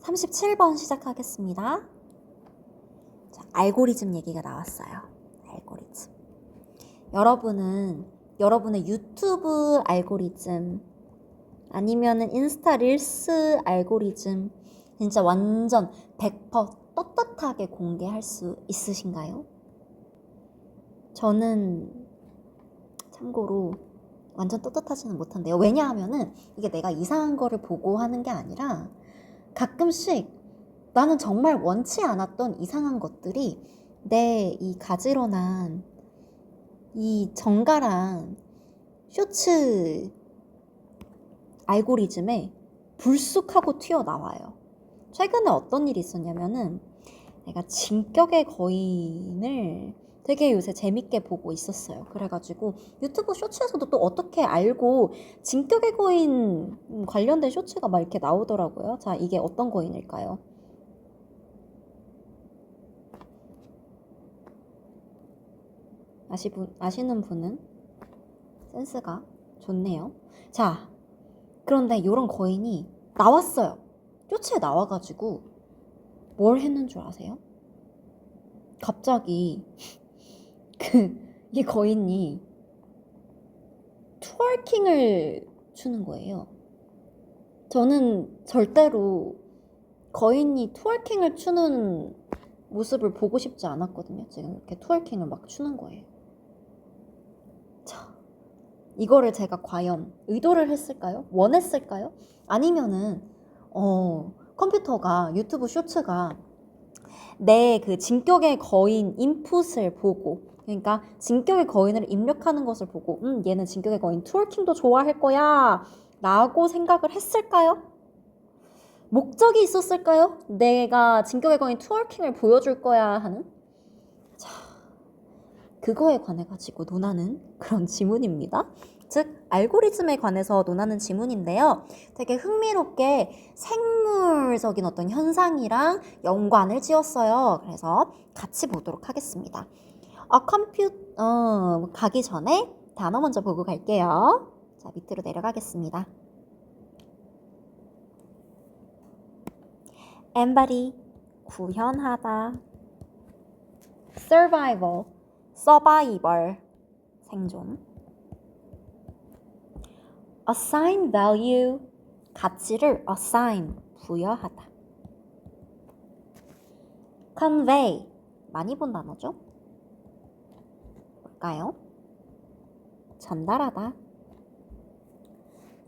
37번 시작하겠습니다. 자, 알고리즘 얘기가 나왔어요. 알고리즘. 여러분의 유튜브 알고리즘 아니면은 인스타 릴스 알고리즘 진짜 완전 100% 떳떳하게 공개할 수 있으신가요? 저는 참고로 완전 떳떳하지는 못한데요. 왜냐하면은 이게 내가 이상한 거를 보고 하는 게 아니라 가끔씩 나는 정말 원치 않았던 이상한 것들이 내 이 가지런한 이 정갈한 쇼츠 알고리즘에 불쑥하고 튀어나와요. 최근에 어떤 일이 있었냐면은 내가 진격의 거인을 되게 요새 재밌게 보고 있었어요. 그래가지고 유튜브 쇼츠에서도 또 어떻게 알고 진격의 거인 관련된 쇼츠가 막 이렇게 나오더라고요. 자, 이게 어떤 거인일까요? 아시는 분은 센스가 좋네요. 자, 그런데 이런 거인이 나왔어요. 쇼츠에 나와가지고 뭘 했는 줄 아세요? 갑자기 이 거인이 트월킹을 추는 거예요. 저는 절대로 거인이 트월킹을 추는 모습을 보고 싶지 않았거든요. 지금 이렇게 트월킹을 막 추는 거예요. 자, 이거를 제가 과연 의도를 했을까요? 원했을까요? 아니면은 컴퓨터가 유튜브 쇼츠가 내 그 진격의 거인 인풋을 보고, 그러니까 진격의 거인을 입력하는 것을 보고 얘는 진격의 거인 트월킹도 좋아할 거야 라고 생각을 했을까요? 목적이 있었을까요? 내가 진격의 거인 트월킹을 보여줄 거야 하는? 자, 그거에 관해 가지고 논하는 그런 지문입니다. 즉 알고리즘에 관해서 논하는 지문인데요. 되게 흥미롭게 생물적인 어떤 현상이랑 연관을 지었어요. 그래서 같이 보도록 하겠습니다. 가기 전에 단어 먼저 보고 갈게요. 자, 밑으로 내려가겠습니다. embody, 구현하다. survival, survival, 생존. assign value, 가치를 assign, 부여하다. convey, 많이 본 단어죠? 뭘까요? 전달하다.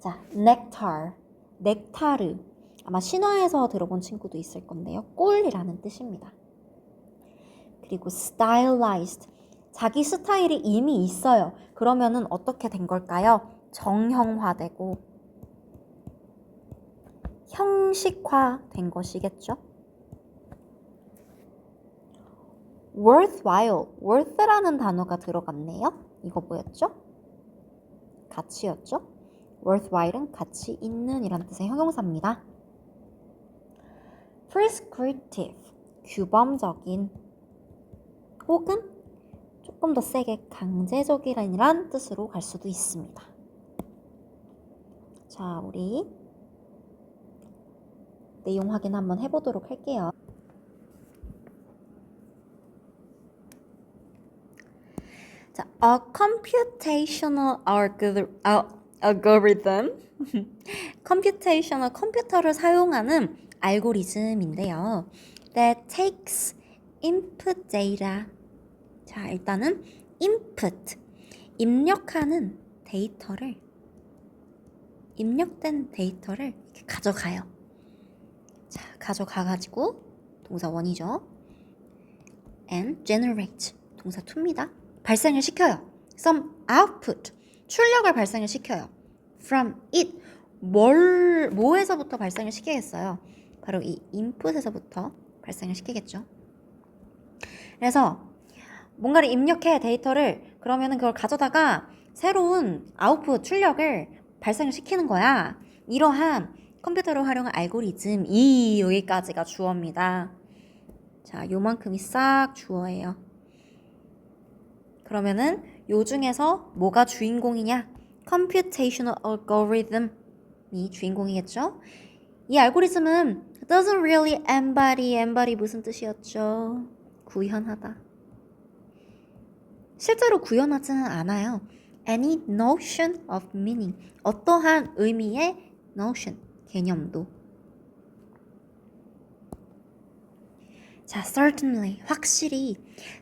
자, nectar, 넥타르. 아마 신화에서 들어본 친구도 있을 건데요. 꿀이라는 뜻입니다. 그리고 stylized, 자기 스타일이 이미 있어요. 그러면은 어떻게 된 걸까요? 정형화되고 형식화된 것이겠죠. worthwhile, worth라는 단어가 들어갔네요. 이거 뭐였죠? 가치였죠? worthwhile은 가치 있는 이란 뜻의 형용사입니다. prescriptive, 규범적인 혹은 조금 더 세게 강제적이란 뜻으로 갈 수도 있습니다. 자, 우리 내용 확인 한번 해보도록 할게요. 자, a computational algorithm, 컴퓨터를 사용하는 알고리즘인데요. that takes input data. 자, 일단은 input, 입력된 데이터를 이렇게 가져가요. 자, 가져가가지고 동사 원이죠. and generate, 동사 to입니다. 발생을 시켜요. some output, 출력을 발생을 시켜요. from it, 뭐에서부터 발생을 시키겠어요? 바로 이 input에서부터 발생을 시키겠죠. 그래서 뭔가를 입력해, 데이터를. 그러면은 그걸 가져다가 새로운 아웃풋, 출력을 발생을 시키는 거야. 이러한 컴퓨터를 활용한 알고리즘이 여기까지가 주어입니다. 자, 요만큼이 싹 주어예요. 그러면은 요 중에서 뭐가 주인공이냐? computational algorithm이 주인공이겠죠? 이 알고리즘은 doesn't really embody 무슨 뜻이었죠? 구현하다. 실제로 구현하지는 않아요. Any notion of meaning. 어떠한 의미의 notion, 개념도. 자, certainly, 확실히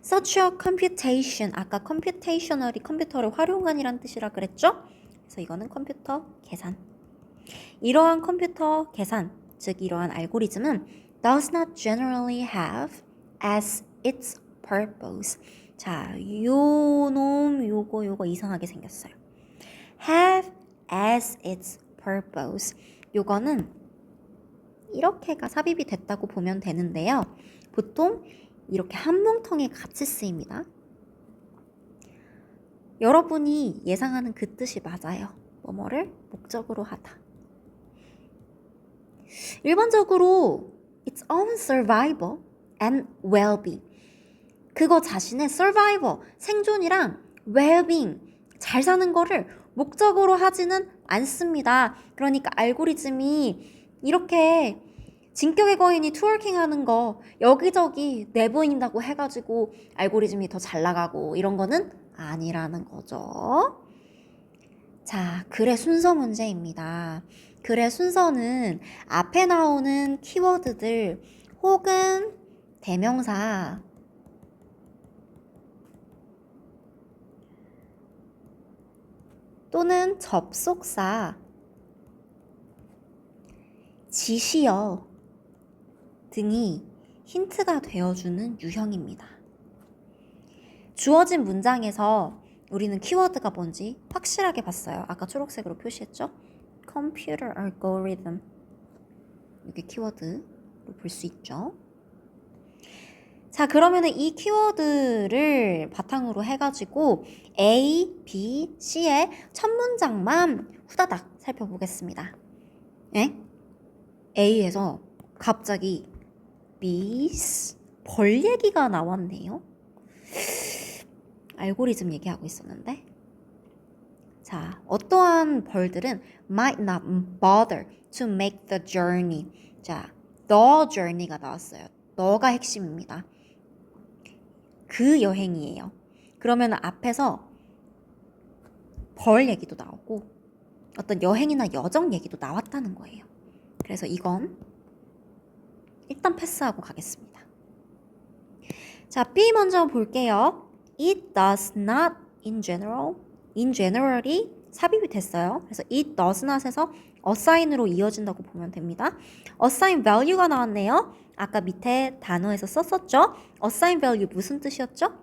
such a computation, 아까 computational이 컴퓨터를 활용한이란 뜻이라 그랬죠? 그래서 이거는 컴퓨터 계산. 이러한 컴퓨터 계산, 즉 이러한 알고리즘은 does not generally have as its purpose. 자, 요거 이상하게 생겼어요. have as its purpose. 요거는 이렇게가 삽입이 됐다고 보면 되는데요. 보통 이렇게 한 뭉텅이 같이 쓰입니다. 여러분이 예상하는 그 뜻이 맞아요. 뭐뭐를 목적으로 하다. 일반적으로 its own survival and well-being. 그거 자신의 survival, 생존이랑 well-being, 잘 사는 거를 목적으로 하지는 않습니다. 그러니까 알고리즘이 이렇게 진격의 거인이 트월킹하는 거 여기저기 내보인다고 해가지고 알고리즘이 더 잘 나가고 이런 거는 아니라는 거죠. 자, 글의 순서 문제입니다. 글의 순서는 앞에 나오는 키워드들 혹은 대명사 또는 접속사, 지시어 등이 힌트가 되어주는 유형입니다. 주어진 문장에서 우리는 키워드가 뭔지 확실하게 봤어요. 아까 초록색으로 표시했죠? Computer algorithm. 이게 키워드로 볼 수 있죠. 자, 그러면은 이 키워드를 바탕으로 해가지고 A, B, C의 첫 문장만 후다닥 살펴보겠습니다. 예? A에서 갑자기 bees, 벌 얘기가 나왔네요. 알고리즘 얘기하고 있었는데. 자, 어떠한 벌들은 might not bother to make the journey. 자, the journey가 나왔어요. 너가 핵심입니다. 그 여행이에요. 그러면 앞에서 벌 얘기도 나오고 어떤 여행이나 여정 얘기도 나왔다는 거예요. 그래서 이건 일단 패스하고 가겠습니다. 자, B 먼저 볼게요. It does not in general이 삽입이 됐어요. 그래서 it does not에서 assign으로 이어진다고 보면 됩니다. assign value가 나왔네요. 아까 밑에 단어에서 썼었죠. assign value 무슨 뜻이었죠?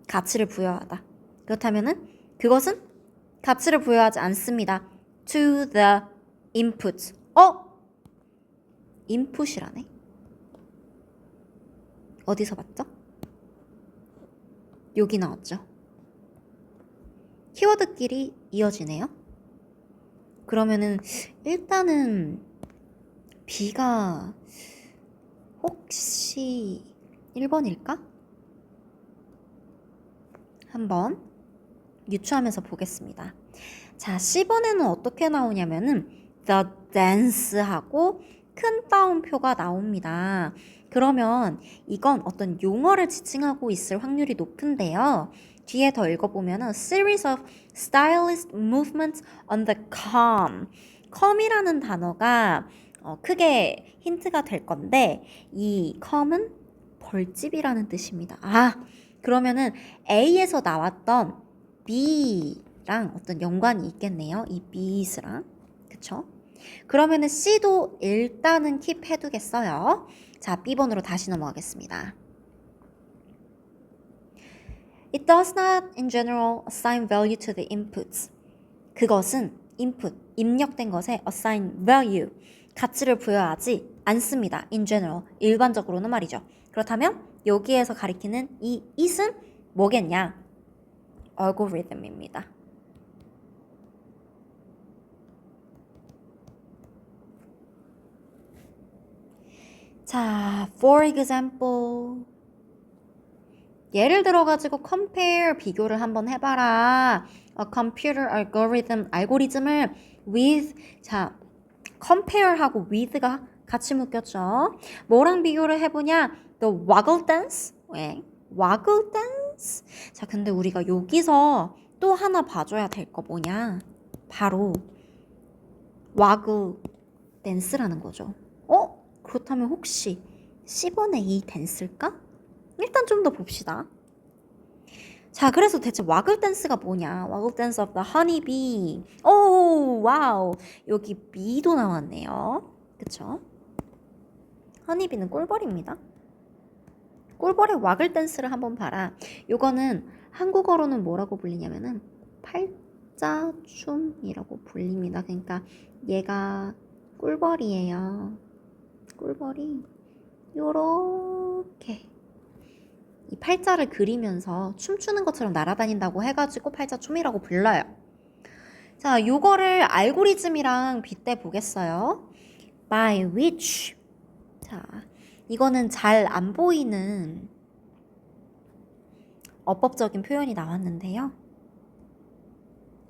가치를 부여하다. 그렇다면은 그것은 가치를 부여하지 않습니다. to the input. input이라네. 어디서 봤죠? 여기 나왔죠. 키워드끼리 이어지네요. 그러면은 일단은 B가 혹시 1번일까? 한번 유추하면서 보겠습니다. 자, C번에는 어떻게 나오냐면은 the dance하고 큰 따옴표가 나옵니다. 그러면 이건 어떤 용어를 지칭하고 있을 확률이 높은데요. 뒤에 더 읽어보면 series of stylist movements on the com. com이라는 단어가 크게 힌트가 될 건데 이 com은 벌집이라는 뜻입니다. 그러면은 A에서 나왔던 B랑 어떤 연관이 있겠네요. 이 Bs랑. 그쵸? 그러면은 C도 일단은 킵 해두겠어요. 자, B번으로 다시 넘어가겠습니다. It does not in general assign value to the inputs. 그것은 input, 입력된 것에 assign value, 가치를 부여하지 않습니다. in general, 일반적으로는 말이죠. 그렇다면 여기에서 가리키는 이 it은 뭐겠냐? 알고리즘입니다. 자, for example. 예를 들어가지고 compare, 비교를 한번 해봐라. A computer algorithm, 알고리즘을 with, 자, compare하고 with가 같이 묶였죠. 뭐랑 비교를 해보냐? The waggle dance. 왜? waggle dance. 자, 근데 우리가 여기서 또 하나 봐줘야 될 거 뭐냐? 바로 waggle dance라는 거죠. 그렇다면 혹시 10번의 2 댄스일까? 일단 좀 더 봅시다. 자, 그래서 대체 와글 댄스가 뭐냐? 와글 댄스 of the honeybee. 오, 와우. 여기 bee도 나왔네요. 그쵸? 허니비는 꿀벌입니다. 꿀벌의 와글 댄스를 한번 봐라. 요거는 한국어로는 뭐라고 불리냐면은 팔자춤이라고 불립니다. 그러니까 얘가 꿀벌이에요. 꿀벌이 요렇게 이 팔자를 그리면서 춤추는 것처럼 날아다닌다고 해가지고 팔자춤이라고 불러요. 자, 요거를 알고리즘이랑 빗대 보겠어요. By which. 자, 이거는 잘 안 보이는 어법적인 표현이 나왔는데요.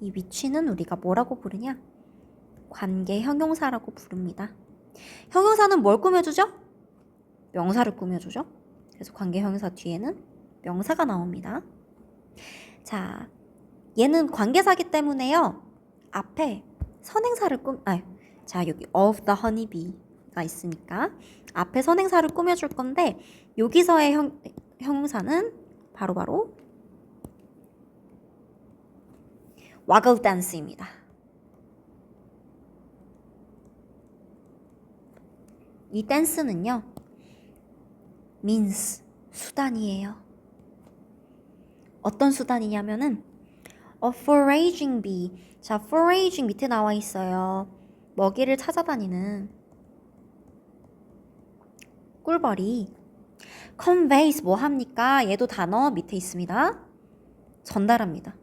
이 which는 우리가 뭐라고 부르냐? 관계 형용사라고 부릅니다. 형용사는 뭘 꾸며주죠? 명사를 꾸며주죠. 그래서 관계 형용사 뒤에는 명사가 나옵니다. 자, 얘는 관계사기 때문에요. 앞에 선행사를 자, 여기 of the honeybee가 있으니까 앞에 선행사를 꾸며줄 건데 여기서의 형용사는 바로 waggle dance입니다. 이 댄스는요. means 수단이에요. 어떤 수단이냐면은 a foraging bee. 자, foraging 밑에 나와 있어요. 먹이를 찾아다니는 꿀벌이 conveys 뭐 합니까? 얘도 단어 밑에 있습니다. 전달합니다.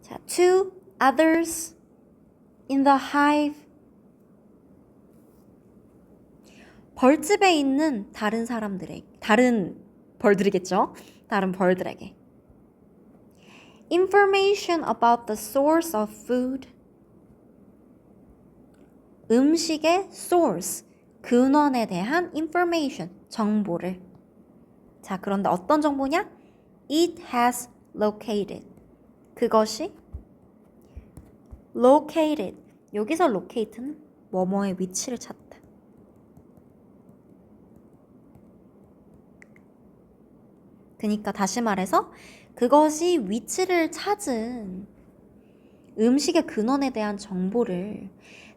자, to others in the hive. 벌집에 있는 다른 벌들이겠죠? 다른 벌들에게. Information about the source of food. 음식의 source, 근원에 대한 information, 정보를. 자, 그런데 어떤 정보냐? It has located. 그것이 located. 여기서 locate는 뭐뭐의 위치를 찾다. 그러니까 다시 말해서 그것이 위치를 찾은 음식의 근원에 대한 정보를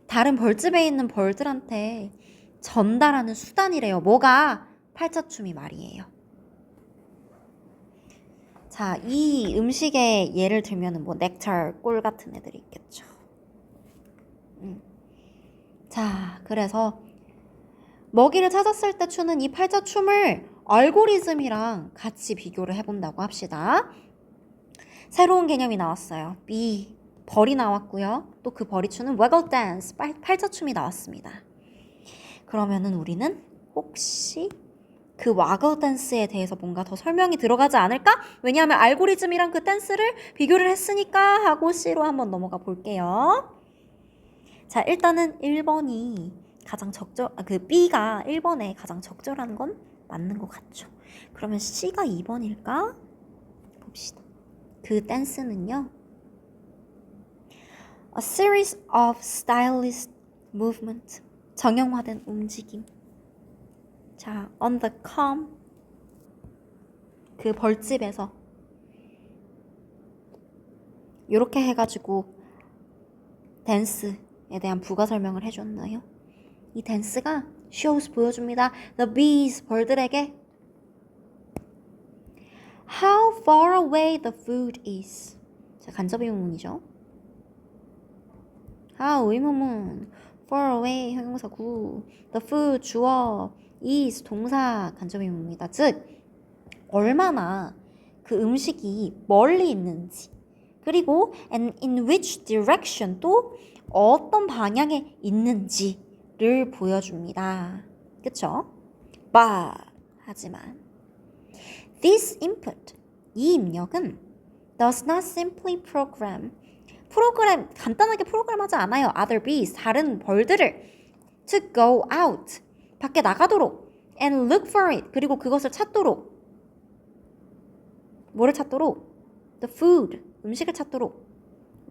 다른 벌집에 있는 벌들한테 전달하는 수단이래요. 뭐가? 팔자춤이 말이에요. 자, 이 음식의 예를 들면 뭐 넥tar, 꿀 같은 애들이 있겠죠. 자, 그래서 먹이를 찾았을 때 추는 이 팔자춤을 알고리즘이랑 같이 비교를 해본다고 합시다. 새로운 개념이 나왔어요. B, 벌이 나왔고요. 또 그 벌이 추는 waggle dance, 팔자춤이 나왔습니다. 그러면은 우리는 혹시 그 waggle dance에 대해서 뭔가 더 설명이 들어가지 않을까? 왜냐하면 알고리즘이랑 그 댄스를 비교를 했으니까 하고 C로 한번 넘어가 볼게요. 자, 일단은 1번이 가장 B가 1번에 가장 적절한 건 맞는 것 같죠. 그러면 C가 2번일까? 봅시다. 그 댄스는요. A series of stylized movement. 정형화된 움직임. 자, on the comb. 그 벌집에서 이렇게 해가지고 댄스에 대한 부가 설명을 해줬나요? 이 댄스가 shows 보여줍니다. The bees 벌들에게 how far away the food is. 자, 간접 의문문이죠. how 의문문 far away 형용사 구 the food 주어 is 동사 간접 의문문입니다. 즉 얼마나 그 음식이 멀리 있는지 그리고 and in which direction 또 어떤 방향에 있는지를 보여줍니다. 그쵸? But 하지만 this input 이 입력은 does not simply program 간단하게 프로그램하지 않아요. other bees, 다른 벌들을 to go out, 밖에 나가도록 and look for it, 그리고 그것을 찾도록. 뭐를 찾도록? the food, 음식을 찾도록.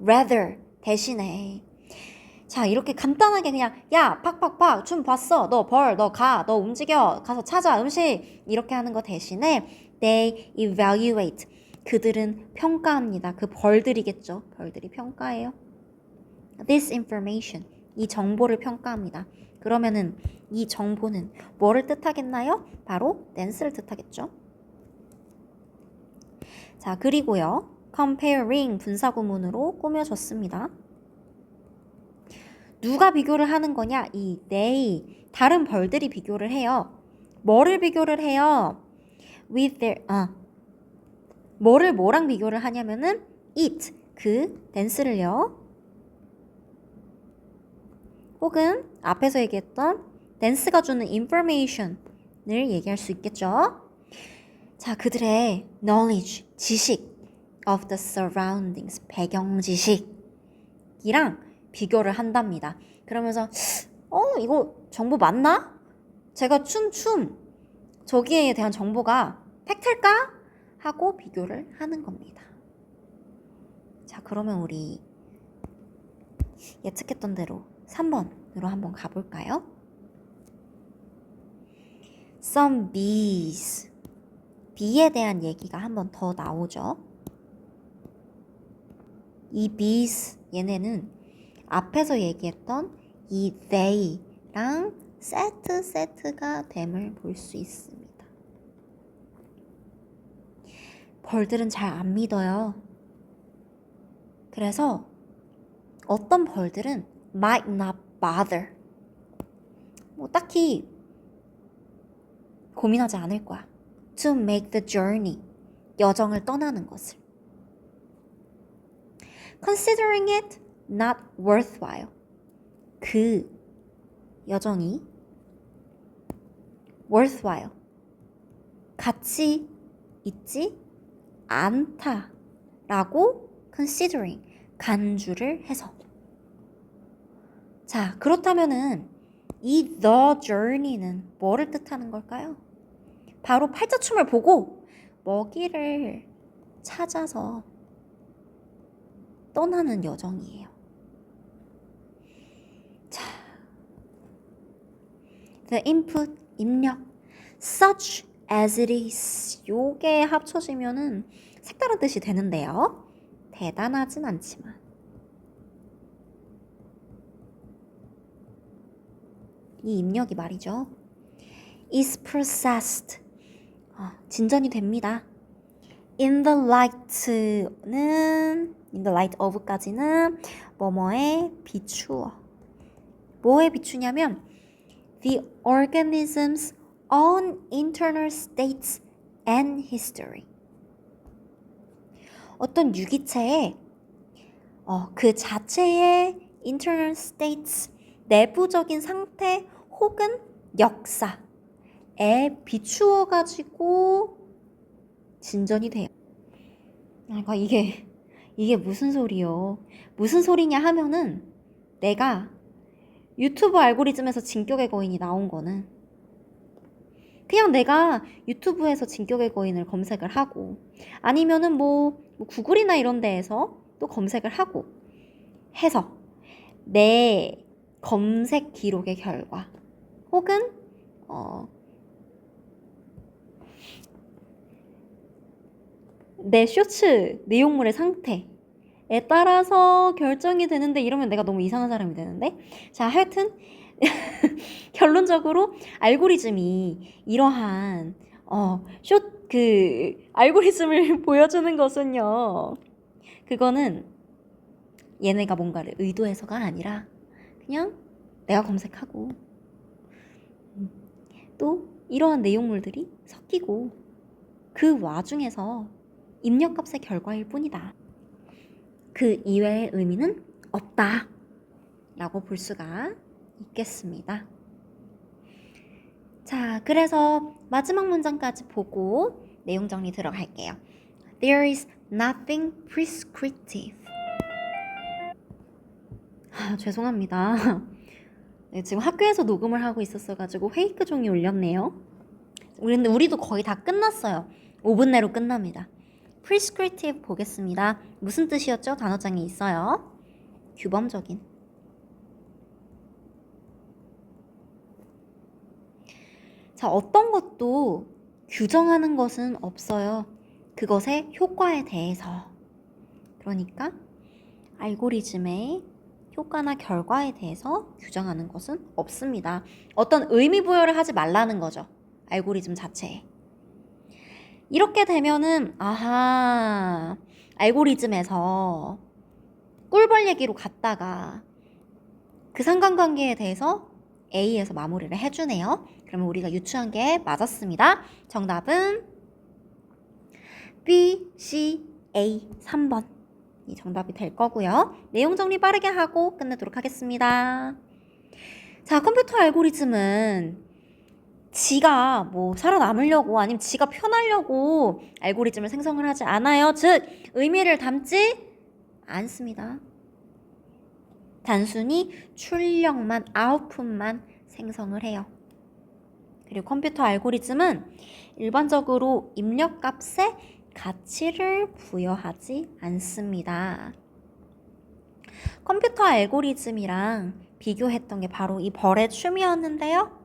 rather, 대신에. 자, 이렇게 간단하게 그냥 야, 팍팍팍 춤 봤어. 너 벌, 너 가, 너 움직여. 가서 찾아, 음식. 이렇게 하는 거 대신에 they evaluate. 그들은 평가합니다. 그 벌들이겠죠. 벌들이 평가해요. this information. 이 정보를 평가합니다. 그러면은 이 정보는 뭐를 뜻하겠나요? 바로 dance를 뜻하겠죠. 자, 그리고요. comparing 분사구문으로 꾸며줬습니다. 누가 비교를 하는 거냐? 이 they, 다른 벌들이 비교를 해요. 뭐를 비교를 해요? with their, 뭐를 뭐랑 비교를 하냐면은 it, 그 댄스를요. 혹은 앞에서 얘기했던 댄스가 주는 information을 얘기할 수 있겠죠. 자, 그들의 knowledge, 지식 of the surroundings, 배경 지식이랑 비교를 한답니다. 그러면서 이거 정보 맞나? 제가 춤 저기에 대한 정보가 팩트일까? 하고 비교를 하는 겁니다. 자, 그러면 우리 예측했던 대로 3번으로 한번 가볼까요? Some bees, bee에 대한 얘기가 한 번 더 나오죠. 이 bees, 얘네는 앞에서 얘기했던 이 they랑 세트가 됨을 볼 수 있습니다. 벌들은 잘 안 믿어요. 그래서 어떤 벌들은 might not bother. 딱히 고민하지 않을 거야. To make the journey. 여정을 떠나는 것을. Considering it not worthwhile. 그 여정이 worthwhile. 가치 있지 않다라고 considering. 간주를 해서. 자, 그렇다면은 이 the journey는 뭐를 뜻하는 걸까요? 바로 팔자춤을 보고 먹이를 찾아서 떠나는 여정이에요. 자, the input, 입력, such as it is, 요게 합쳐지면은 색다른 뜻이 되는데요. 대단하진 않지만. 이 입력이 말이죠. is processed. 진전이 됩니다. in the light of까지는 뭐뭐에 비추어. 뭐에 비추냐면 the organism's own internal states and history. 어떤 유기체의 그 자체의 internal states, 내부적인 상태 혹은 역사에 비추어 가지고 진전이 돼요. 그러니까 이게 무슨 소리요? 무슨 소리냐 하면은 내가 유튜브 알고리즘에서 진격의 거인이 나온 거는 그냥 내가 유튜브에서 진격의 거인을 검색을 하고 아니면은 뭐 구글이나 이런 데에서 또 검색을 하고 해서 내 검색 기록의 결과 혹은 내 쇼츠 내용물의 상태에 따라서 결정이 되는데 이러면 내가 너무 이상한 사람이 되는데 자 하여튼 결론적으로 알고리즘이 이러한 알고리즘을 보여주는 것은요 그거는 얘네가 뭔가를 의도해서가 아니라 그냥 내가 검색하고 또 이러한 내용물들이 섞이고 그 와중에서 입력값의 결과일 뿐이다. 그 이외의 의미는 없다 라고 볼 수가 있겠습니다. 자, 그래서 마지막 문장까지 보고 내용 정리 들어갈게요. There is nothing prescriptive. 죄송합니다. 네, 지금 학교에서 녹음을 하고 있었어가지고 페이크 종이 울렸네요. 근데 우리도 거의 다 끝났어요. 5분 내로 끝납니다. prescriptive 보겠습니다. 무슨 뜻이었죠? 단어장에 있어요. 규범적인. 자, 어떤 것도 규정하는 것은 없어요. 그것의 효과에 대해서. 그러니까 알고리즘의 효과나 결과에 대해서 규정하는 것은 없습니다. 어떤 의미 부여를 하지 말라는 거죠. 알고리즘 자체에. 이렇게 되면은 아하, 알고리즘에서 꿀벌 얘기로 갔다가 그 상관관계에 대해서 A에서 마무리를 해주네요. 그러면 우리가 유추한 게 맞았습니다. 정답은 B, C, A 3번. 이 정답이 될 거고요. 내용 정리 빠르게 하고 끝내도록 하겠습니다. 자, 컴퓨터 알고리즘은 지가 뭐 살아남으려고 아니면 지가 편하려고 알고리즘을 생성을 하지 않아요. 즉, 의미를 담지 않습니다. 단순히 출력만, 아웃풋만 생성을 해요. 그리고 컴퓨터 알고리즘은 일반적으로 입력값에 가치를 부여하지 않습니다. 컴퓨터 알고리즘이랑 비교했던 게 바로 이 벌의 춤이었는데요.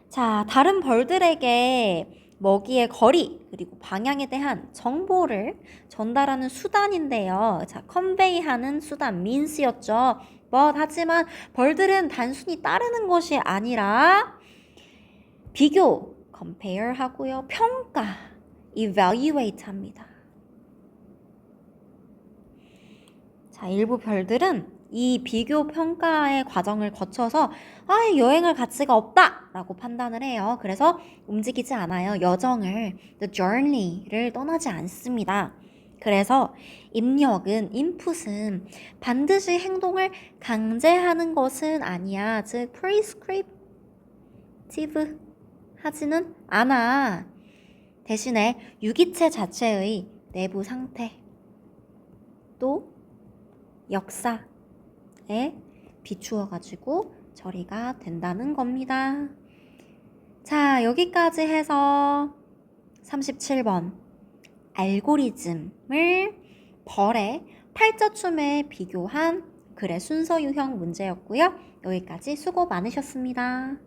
자, 다른 벌들에게 먹이의 거리 그리고 방향에 대한 정보를 전달하는 수단인데요. 자, 컨베이하는 수단, means였죠. 하지만 벌들은 단순히 따르는 것이 아니라 비교, compare 하고요. 평가, evaluate 합니다. 자, 일부 별들은 이 비교 평가의 과정을 거쳐서 여행할 가치가 없다 라고 판단을 해요. 그래서 움직이지 않아요. 여정을, the journey를 떠나지 않습니다. 그래서 입력은, input은 반드시 행동을 강제하는 것은 아니야. 즉, prescriptive 하지는 않아. 대신에 유기체 자체의 내부 상태, 또 역사에 비추어가지고 처리가 된다는 겁니다. 자, 여기까지 해서 37번 알고리즘을 벌의 팔자춤에 비교한 글의 순서 유형 문제였고요. 여기까지 수고 많으셨습니다.